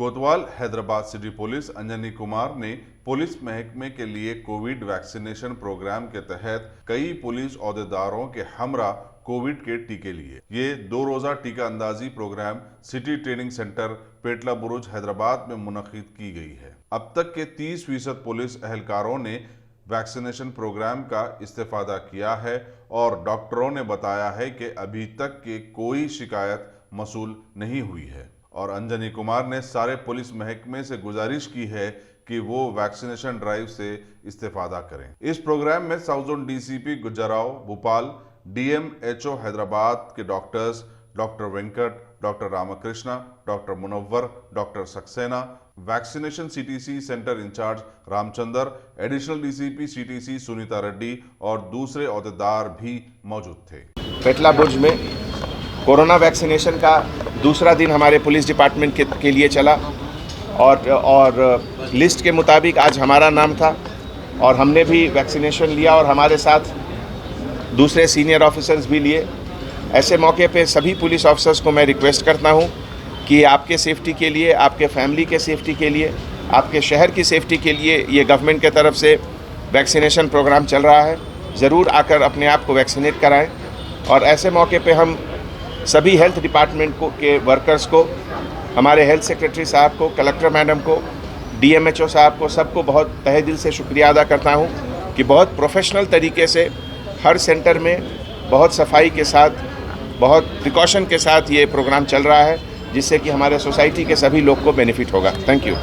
कोतवाल Hyderabad city police Anjani Kumar ने police महकमे के लिए कोविड वैक्सीनेशन प्रोग्राम के तहत कई पुलिस ओहदेदारों के हमरा कोविड के टीके लिए। ये 2 रोजा टीका अंदाजी प्रोग्राम सिटी ट्रेनिंग सेंटर पेटला बुरुज हैदराबाद में मुनक्किद की गई है। अब तक के 30% पुलिस एहलकारों ने वैक्सीनेशन प्रोग्राम का इस्तेफादा किया है और डॉक्टरों ने बताया है कि अभी तक के कोई शिकायत मसूल नहीं हुई है। और अंजनी कुमार ने सारे पुलिस महकमे से गुजारिश की है कि वो वैक्सीनेशन ड्राइव से इस्तेफादा करें। इस प्रोग्राम में साउथ जोन डीसीपी गुजराव भोपाल, डीएमएचओ हैदराबाद के doctors doctor Venkat, doctor Ramakrishna, doctor Munawwar, doctor Saxena, vaccination CTC centre in charge Ramchandra, additional DCP CTC Sunita Reddy और दूसरे ओहदेदार भी मौजूद थे। पेटला बुर्ज में कोरोना वैक्सीनेशन का दूसरा दिन हमारे पुलिस डिपार्टमेंट के लिए चला और लिस्ट के मुताबिक आज हमारा नाम था और हमने भी वैक्सीनेशन लिया और हमारे साथ दूसरे सीनियर ऑफिसर्स भी लिए। ऐसे मौके पे सभी पुलिस ऑफिसर्स को मैं रिक्वेस्ट करता हूँ कि आपके सेफ्टी के लिए, आपके फैमिली के सेफ्टी के लिए, आपके शहर की सेफ्टी के लिए ये गवर्नमेंट के तरफ से वैक्सीनेशन प्रोग्राम चल रहा है। ज़रूर आकर अपने आप को वैक्सीनेट कराएं। और ऐसे मौके पे हम सभी हेल्थ डिपार्टमेंट के वर्कर्स को, हमारे हेल्थ सेक्रेटरी साहब को, कलेक्टर मैडम को, डीएमएचओ साहब को, सबको बहुत तहे दिल से शुक्रिया अदा करता हूं कि बहुत प्रोफेशनल तरीके से हर सेंटर में बहुत सफाई के साथ, बहुत प्रिकॉशन के साथ ये प्रोग्राम चल रहा है, जिससे कि हमारे सोसाइटी के सभी लोग को बेनिफिट होगा। Thank you.